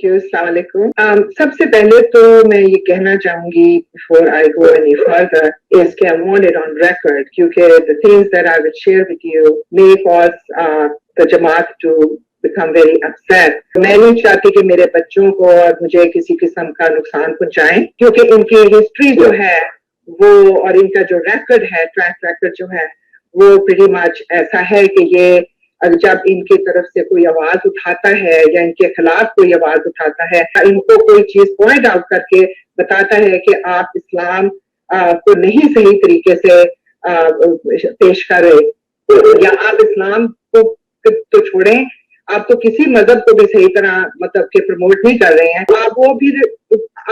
You, अस्सलाम वालेकुम। सबसे पहले तो मैं ये कहना चाहूंगी before I go any further is कि I want it on record क्योंकि the things that I will share with you may cause the Jamaat to become very upset. मैं नहीं चाहती कि मेरे बच्चों को और मुझे किसी किस्म का नुकसान पहुंचाएं क्योंकि इनकी हिस्ट्री जो है वो और इनका जो रेकॉर्ड है, ट्रैक रेकॉर्ड जो है वो pretty much ऐसा है कि ये जब इनकी तरफ से कोई आवाज उठाता है या इनके खिलाफ कोई आवाज उठाता है, इनको कोई चीज पॉइंट आउट करके बताता है कि आप इस्लाम को नहीं सही तरीके से पेश कर रहे या आप इस्लाम को तो छोड़ें, आप तो किसी मजहब को भी सही तरह मतलब के प्रमोट नहीं कर रहे हैं, आप वो भी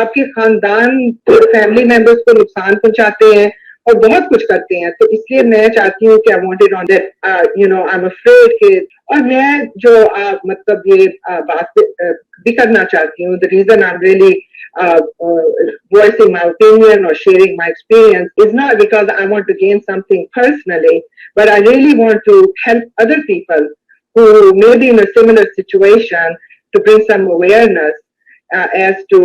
आपके खानदान फैमिली मेंबर्स को नुकसान पहुंचाते हैं और बहुत कुछ करते हैं। तो इसलिए मैं चाहती हूँ कि I wanted on that I am afraid के और मैं जो मतलब ये बात भी करना चाहती हूँ, the reason I am really voicing my opinion or sharing my experience is not because I want to gain something personally, but I really want to help other people who may be in a similar situation to bring some awareness as to,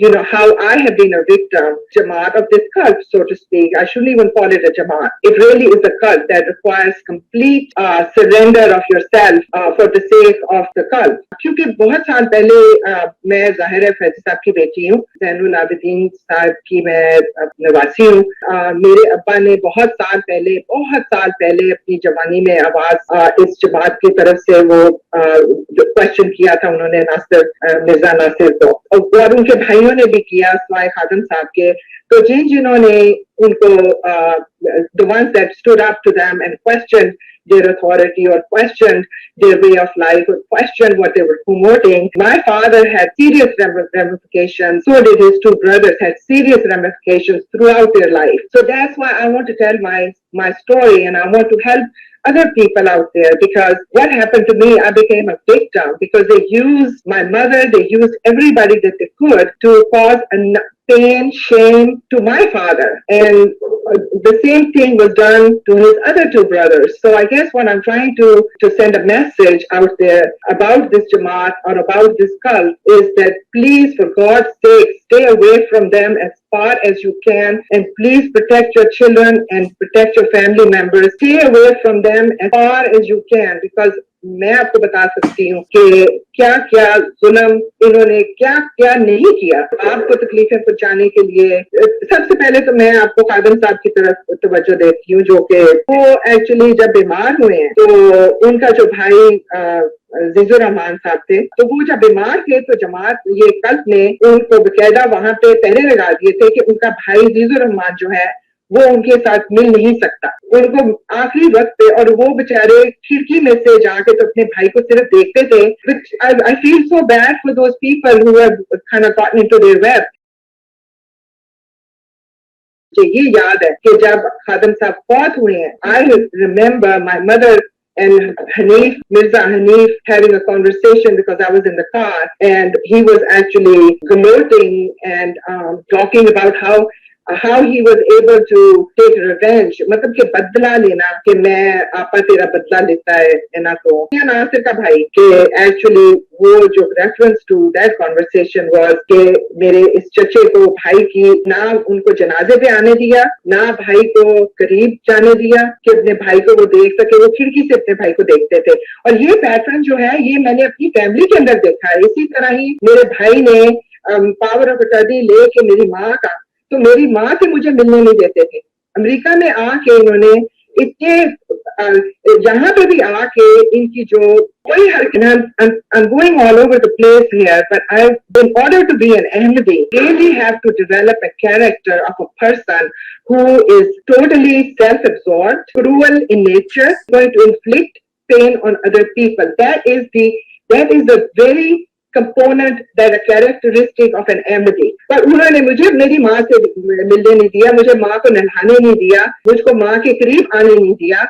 you know, how I have been a victim, Jamaat, of this cult, so to speak. I shouldn't even call it a Jamaat. It really is a cult that requires complete surrender of yourself for the sake of the cult. क्योंकि बहुत साल पहले मैं ज़ाहिर है फैज़ साहब की बेटी हूँ, ज़ैनुल आबिदीन साहब की मैं नवासी हूँ। मेरे अब्बा ने बहुत साल पहले अपनी जवानी में आवाज इस जमात की तरफ से वो क्वेश्चन किया था उन्होंने मिर्जा नासिर को, और उनके भाइयों ने भी किया स्वाय खादम साहब के। तो जिन्होंने उनको the ones that stood up to them and questioned their authority or questioned their way of life or questioned what they were promoting, my father had serious ramifications, so did his two brothers, had serious ramifications throughout their life. So that's why I want to tell my story, and I want to help other people out there, because what happened to me, I became a victim because they used my mother, they used everybody that they could to cause pain, shame to my father. And the same thing was done to his other two brothers. So I guess what I'm trying to send a message out there about this Jamaat or about this cult is that please, for God's sake, stay away from them as far as you can, and please protect your children and protect your family members. Stay away from them as far as you can, because मैं आपको बता सकती हूँ कि क्या क्या जुल्म इन्होंने क्या क्या नहीं किया आपको तकलीफें पहुंचाने के लिए। सबसे पहले तो मैं आपको खादम साहब की तरफ तवज्जो देती हूँ, जो कि वो एक्चुअली जब बीमार हुए हैं तो उनका जो भाई जीजुर रहमान साहब थे, तो वो जब बीमार थे तो जमात ये कल्ट ने उनको बकायदा वहां पे पहरे लगा दिए थे कि उनका भाई जीजुर रहमान जो है वो उनके साथ मिल नहीं सकता। उनको आखिरी वक्त पे, और वो बेचारे खिड़की में से जाके तो अपने भाई को सिर्फ देखते थे। I feel so bad for those people who have kind of gotten into their web. मुझे ये याद है कि जब खादम साहब फौत हुए हैं, I remember my mother and Mirza Hanif having a conversation because I was in the car, and he was actually gloating and talking about how he was able to take revenge, मतलब कि बदला लेना, कि मैं आपा तेरा बदला लेता है ना, तो या नासिर का भाई, कि actually वो जो reference to that conversation was कि मेरे इस चचे को भाई की ना उनको जनाजे पे आने दिया, ना भाई को करीब जाने दिया कि अपने भाई को वो देख सके। वो खिड़की से अपने भाई को देखते थे, और ये पैटर्न जो है ये मैंने अपनी फैमिली के अंदर देखा है। इसी तरह ही मेरे भाई ने पावर ऑफ अटर्नी लेके मेरी माँ का, तो मेरी माँ से मुझे मिलने नहीं देते थे। अमेरिका में आके इन्होंने इतने यहाँ पे भी आके इनकी जो कोई I'm going all over the place here, but in order to be an Ahmadi, really have to develop a character of a person who is totally self-absorbed, cruel in nature, going to inflict pain on other people. That is the very component, that a characteristic of an Ahmadi. पर उन्होंने मुझे मेरी माँ से मिलने नहीं दिया, मुझे माँ को नहलाने नहीं दिया, मुझको माँ के करीब आने नहीं दिया।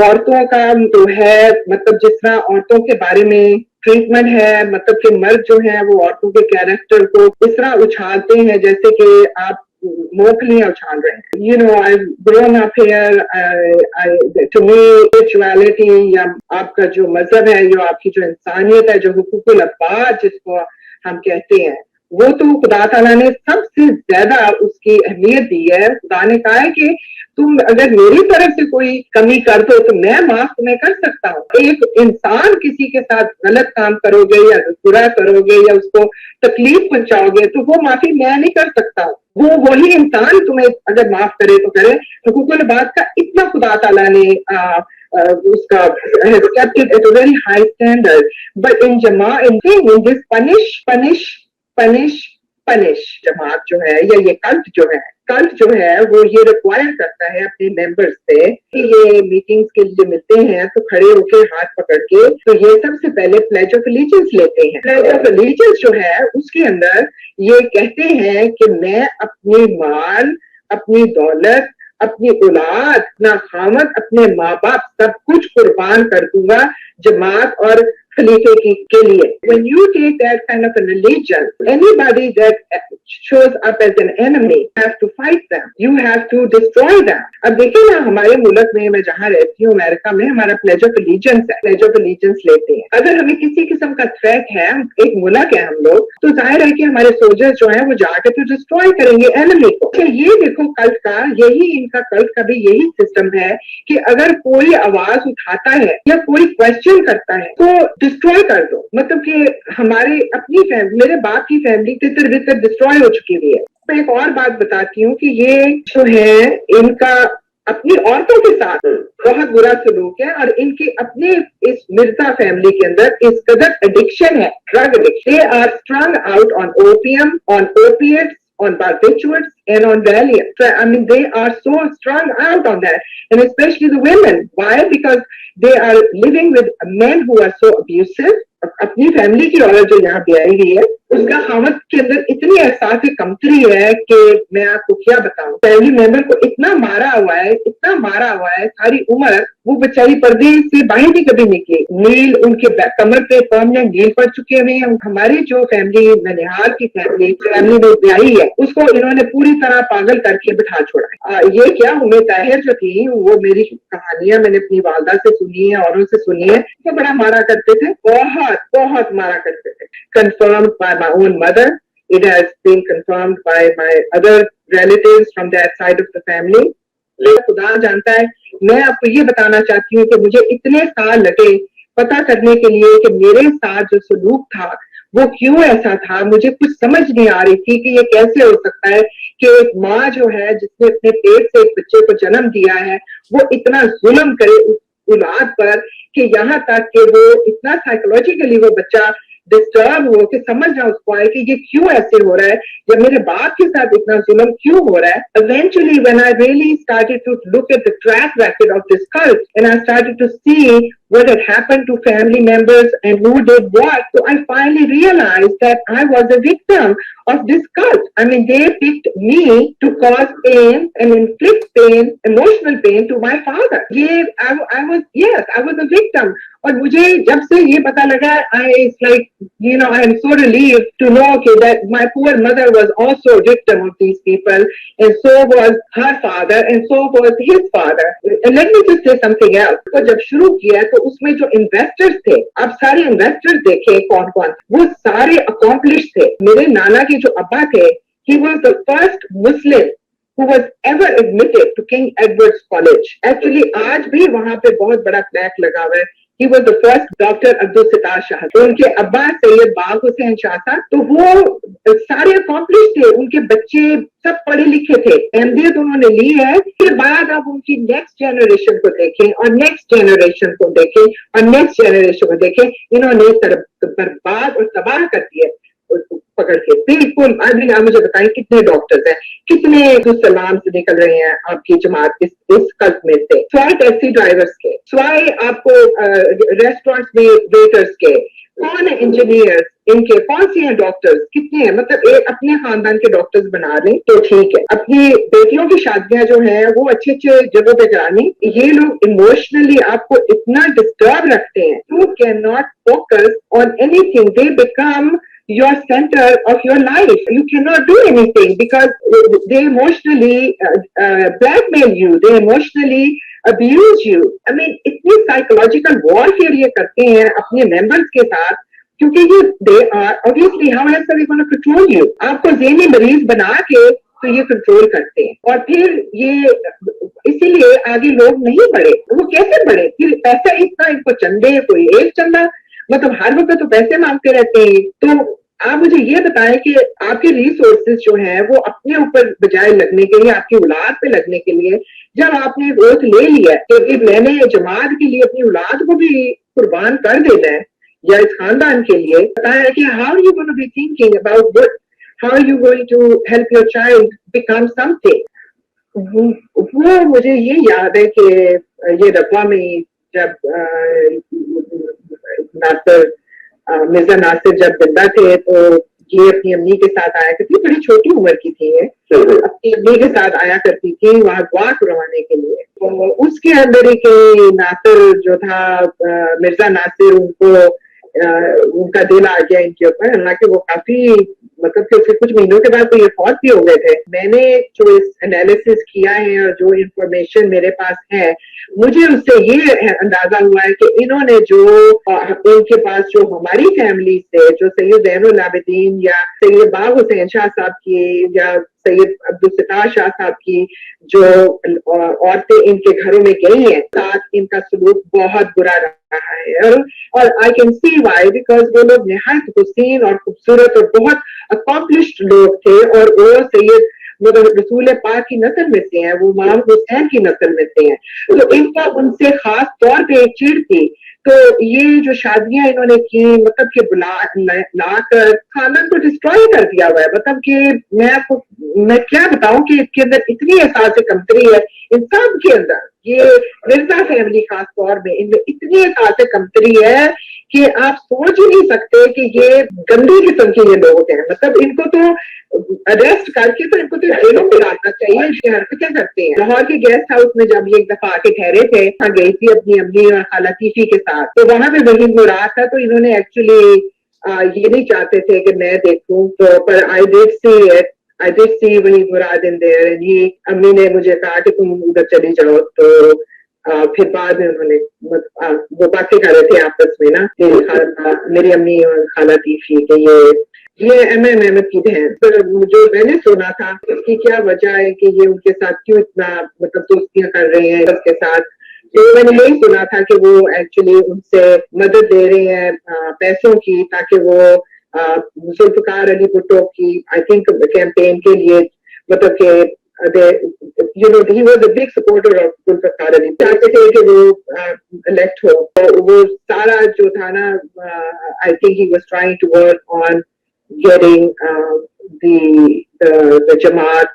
औरतों का जो है, मतलब जिस तरह औरतों के बारे में ट्रीटमेंट है, मतलब कि मर्द जो है वो औरतों के कैरेक्टर को इस तरह उछालते हैं जैसे कि आप मोकलियां उछाल रहे हैं। You know, I grown up here, to me spirituality या आपका जो मजहब है, जो आपकी जो इंसानियत है, जो हुकूकुल अब्बाद जिसको हम कहते हैं, वो तो खुदा ताला ने सबसे ज्यादा उसकी अहमियत दी है। खुदा ने कहा है कि तुम अगर मेरी तरफ से कोई कमी कर दो तो मैं माफ तुम्हें कर सकता हूँ। एक इंसान किसी के साथ गलत काम करोगे या बुरा करोगे या उसको तकलीफ पहुंचाओगे तो वो माफी मैं नहीं कर सकता हूँ। वो वही इंसान तुम्हें अगर माफ करे तो करे। हुकूकुल बात का इतना खुदा ताला ने उसका kept it at a very high standard, but in this punish जमात जो है या ये कल्ट जो है वो ये रिक्वायर करता है अपने मेंबर्स से कि ये मीटिंग्स के लिए मिलते हैं तो खड़े होकर हाथ पकड़ के तो ये सबसे पहले प्लेज ऑफ एलिजेंस लेते हैं। प्लेज ऑफ एलिजेंस जो है उसके अंदर ये कहते हैं कि मैं अपनी माल, अपनी दौलत, अपनी औलाद, अपना खामद, अपने माँ बाप सब कुछ कुर्बान कर दूंगा जमात और खलीफे के लिए। When you take that kind of a religion, anybody that shows up as an enemy, you have to fight them. You have to destroy them. अब देखिए ना, हमारे मुल्क में, मैं जहाँ रहती हूँ अमेरिका में, हमारा प्लेज ऑफ एलिजेंस है, प्लेज ऑफ एलिजेंस लेते हैं। अगर हमें किसी किस्म का थ्रेट है, एक मुल्क है हम लोग, तो जाहिर है कि हमारे सोल्जर्स जो है वो जाकर तो डिस्ट्रॉय करेंगे एनिमी को। तो ये देखो कल्ट का, यही इनका कल्ट का भी यही सिस्टम है कि अगर कोई आवाज उठाता है या कोई क्वेश्चन करता है तो डिस्ट्रॉय कर दो। मतलब कि हमारे अपनी फैमिली, मेरे बाप की फैमिली तितर बितर डिस्ट्रॉय हो चुकी हुई है। मैं एक और बात बताती हूँ कि ये जो है इनका अपनी औरतों के साथ बहुत बुरा सलूक है और इनके अपने इस मिर्जा फैमिली के अंदर इस कदर एडिक्शन है, drug addiction. They are strung out on opium, on opiates, on barbiturates and on Valium. I mean, they are so strung out on that, and especially the women. Why? Because they are living with men who are so abusive. अपनी family की औरत जो यहाँ पे आई हुई है उसका खामद के अंदर इतनी एहसास कमतरी है कि मैं आपको क्या बताऊं। फैमिली मेंबर को इतना मारा हुआ है, इतना मारा हुआ है, सारी उम्र वो बेचारी पर्दे से बाहर भी कभी निकली। नील उनके कमर पे परमानेंट नील पड़ चुके हुए हैं। हमारी जो फैमिली ननिहाल की फैमिली में ब्याही है उसको इन्होंने पूरी तरह पागल करके बिठा छोड़ा। ये क्या, उम्मे ताहिर जो थी, वो मेरी कहानियां मैंने अपनी वालदा से सुनी है, औरों से सुनी है, तो बड़ा मारा करते थे, बहुत मारा करते थे। Confirmed by my own mother, it has been confirmed by my other relatives from that side of the family. खुदा जानता है। मैं आपको ये बताना चाहती हूँ कि मुझे इतने साल लगे पता करने के लिए कि मेरे साथ जो सलूक था वो क्यों ऐसा था। मुझे कुछ समझ नहीं आ रही थी कि ये कैसे हो सकता है कि एक माँ जो है जिसने अपने पेट से एक बच्चे को जन्म दिया है वो इतना जुल्म करे उस औलाद पर कि यहाँ तक कि वो इतना साइकोलॉजिकली वो बच्चा डिस्टर्ब हो कि समझ ना उसको आए कि ये क्यों ऐसे हो रहा है या मेरे बाप के साथ इतना जुल्म क्यों हो रहा है। Eventually when I really started to look at the track record of this cult and I started to see what had happened to family members and who did what, so I finally realized that I was a victim of this cult. I mean, they picked me to cause pain and inflict pain, emotional pain to my father. I was a victim. और मुझे जब से ये पता लगा, it's like, you know, I am so relieved to know that my poor mother was also a victim of these people, and so was her father, and so was his father. And let me just say something else. तो जब शुरू किया तो उसमें जो investors थे, आप सारे इन्वेस्टर्स देखे कौन कौन, वो सारे अकॉम्प्लिश थे। मेरे नाना के जो अब्बा थे, he was the first Muslim who was ever admitted to King Edward's College. Actually आज भी वहां पे बहुत बड़ा फ्लैग लगा हुआ है। He was the first Dr. Abdul Sattar Shah. तो उनके अब्बा सैयद बाग हुसैन शाह था, तो वो सारे अकॉम्प्लिश थे, उनके बच्चे सब पढ़े लिखे थे, एमबीए तो उन्होंने ली है। फिर बाद आप उनकी नेक्स्ट जनरेशन को देखें और नेक्स्ट जनरेशन को देखें और नेक्स्ट जनरेशन को देखें, इन्होंने बर्बाद और तबाह कर दिया पकड़ के। बिल्कुल अभी आप मुझे बताएं कितने डॉक्टर्स हैं, कितने सलाम से निकल रहे हैं आपकी जमात इस कल्ट में से, स्वाय टैक्सी ड्राइवर्स के, स्वाय आपको रेस्टोरेंट्स में वेटर्स के, कौन है इंजीनियर्स इनके, कौन सी हैं डॉक्टर्स, कितने हैं। मतलब एक अपने खानदान के डॉक्टर्स बना लें तो ठीक है, अपनी बेटियों की शादियां जो हैं वो अच्छे अच्छे जगहों पे करानी। ये लोग इमोशनली आपको इतना डिस्टर्ब रखते हैं, you can not focus on anything, they become your center of your life. You cannot do anything because they emotionally blackmail you. They emotionally abuse you. I mean, इतनी psychological warfare ये करते हैं अपने members के साथ क्योंकि ये they are obviously how else are they going to control you? आपको ज़हनी मरीज बना के तो ये कंट्रोल करते हैं और फिर ये इसीलिए आगे लोग नहीं बढ़े. वो कैसे बढ़े? फिर पैसा इतना इनको चंदे कोई एक चंदा मतलब हर वक्त तो पैसे मांगते रहते हैं. तो आप मुझे ये बताएं कि आपके रिसोर्सेज जो हैं वो अपने ऊपर बजाय लगने के लिए आपकी औलाद पे लगने के लिए जब आपने वोट ले लिया कि मैंने जमात के लिए अपनी औलाद को भी कुर्बान कर देना है या इस खानदान के लिए बताया कि how you going to be thinking about what how you going to help your child become something. वो मुझे ये याद है कि ये रब्बा में जब नासिर मिर्जा नासिर जब जिंदा थे तो ये अपनी अम्मी के साथ आया करती. बड़ी छोटी उम्र की थी ये. अपनी अम्मी के साथ आया करती थी वहां दुआ करवाने के लिए. तो उसके अंदर ही कि नासिर जो था मिर्जा नासिर उनको उनका दिल आ गया इनके ऊपर. हालांकि वो काफी मतलब कि उसके कुछ महीनों के बाद तो ये फौत भी हो गए थे. मैंने जो इस एनालिसिस किया है और जो इंफॉर्मेशन मेरे पास है मुझे उससे ये अंदाजा हुआ है कि इन्होंने जो इनके पास जो हमारी फैमिली से जो सैयद ज़ैनुल आबिदीन या सैयद बाग हुसैन शाह साहब की या सैयद अब्दुल सत्तार शाह साहब की जो औरतें इनके घरों में गई हैं साथ इनका सलूक बहुत बुरा रहा है. और I can see why because वो लोग निहायत हुसीन और खूबसूरत और बहुत अकॉम्प्लिश्ड लोग थे और वो सैयद मतलब रसूल पाक की नस्ल में से हैं. वो इमाम हुसैन की नस्ल में से हैं. तो इनका उनसे खास तौर पे एक चिढ़ थी. तो ये जो शादियां इन्होंने की मतलब कि लाकर खानदान को डिस्ट्रॉय कर दिया हुआ है. मतलब कि मैं क्या बताऊं कि इसके अंदर इतनी एहसास कमतरी है इन सब के अंदर. ये मिर्जा फैमिली खास तौर में इनमें इतनी एहसास कमतरी है कि आप सोच ही नहीं सकते कि ये गंदी किस्म के ये लोग हैं. मतलब इनको तो अरेस्ट करके तो इनको तो जेलों में डालना चाहिए. ये हरकतें करते हैं. लाहौर के गेस्ट हाउस में जब ये एक दफा आके ठहरे थे वहां गई थी अपनी अम्मी और खाला तीफी के साथ. तो वहां पे वही मुराद था. तो इन्होंने एक्चुअली ये नहीं चाहते थे कि मैं देखूं. तो पर आई डिड सी वही मुराद इन देयर एंड ये अम्मी ने मुझे कहा कि तुम उधर चली जाओ. तो फिर बाद में उन्होंने वो बातें कर रहे थे आपस में ना मेरी अम्मी और खाला तीफी के ये एम.ए. अहमद की बहन. जो मैंने सुना था इसकी क्या वजह है कि ये उनके साथ क्यों इतना मतलब दोस्तियां कर रहे हैं उसके साथ. तो मैंने यही सुना था कि वो एक्चुअली उनसे मदद दे रहे हैं पैसों की ताकि वो जुल्फकार अली भुट्टो की आई थिंक कैंपेन के लिए मतलब कि you know he was a big supporter of Zulfikar Ali. चाहते थे कि वो elect हो. तो वो सारा जो था ना I think he was trying to work on getting the Jamaat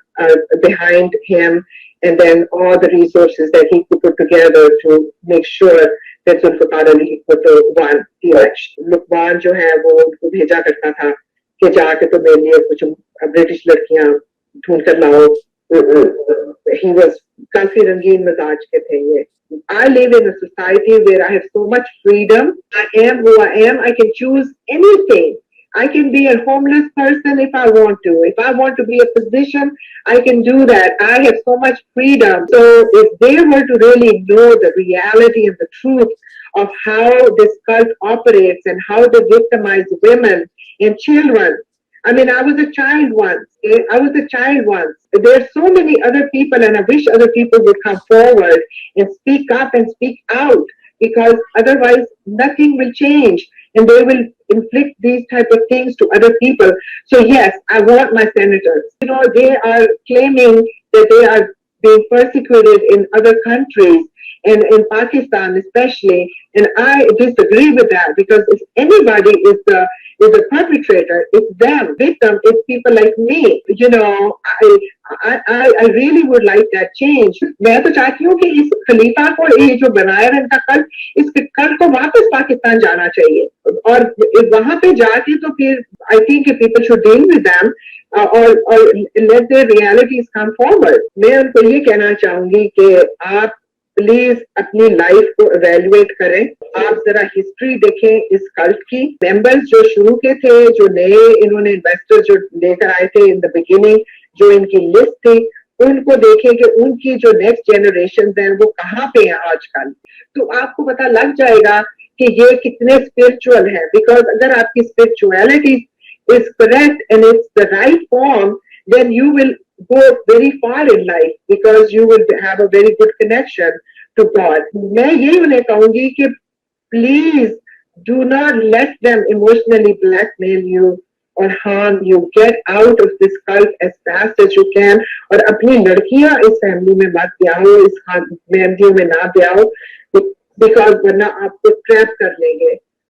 behind him and then all the resources that he could put together to make sure that Zulfikar Ali won the election. Lukman जो है वो उनको भेजा करता था कि जाके तो मेरे लिए कुछ ब्रिटिश लड़कियां ढूंढ कर लाओ. He was काफी रंगीन मिजाज के थे ये. I live in a society where I have so much freedom. I am who I am. I can choose anything. I can be a homeless person if I want to. If I want to be a physician, I can do that. I have so much freedom. So if they were to really know the reality and the truth of how this cult operates and how they victimize women and children. I mean, I was a child once. There are so many other people, and I wish other people would come forward and speak up and speak out, because otherwise nothing will change, and they will inflict these type of things to other people. So yes, I want my senators. You know, they are claiming that they are being persecuted in other countries, and in Pakistan especially, and I disagree with that, because if anybody is a perpetrator, it's them. Victim is people like me. You know, I really would like that change. मैं तो चाहती हूँ कि इस खलीफा को ये जो बनाया है इनका कल, इस कल को वापस पाकिस्तान जाना चाहिए, और वहां पे जाके तो फिर I think people should deal with them or let their realities come forward. मैं उनको ये कहना चाहूंगी कि आप प्लीज अपनी लाइफ को इवेल्युएट करें। आप जरा हिस्ट्री देखें इस कल्ट की। मेंबर्स जो शुरू के थे, जो नए इन्होंने इन्वेस्टर्स जो लेकर आए थे इन द बिगिनिंग, जो इनकी लिस्ट थी, उनको देखें कि उनकी जो नेक्स्ट जनरेशन है वो कहाँ पे है आजकल। तो आपको पता लग जाएगा कि ये कितने स्पिरिचुअल है। बिकॉज अगर आपकी spirituality is correct and it's the right form, then you will go very far in life because you will have a very good connection to God. मैं यही उन्हें कहूंगी कि please do not let them emotionally blackmail you or harm you. Get out of this cult as fast as you can. और अपनी लड़कियां इस family में मत ब्याहो, इस फैमिलियों में ना ब्याहो, because वरना आपको ट्रैप कर लेंगे।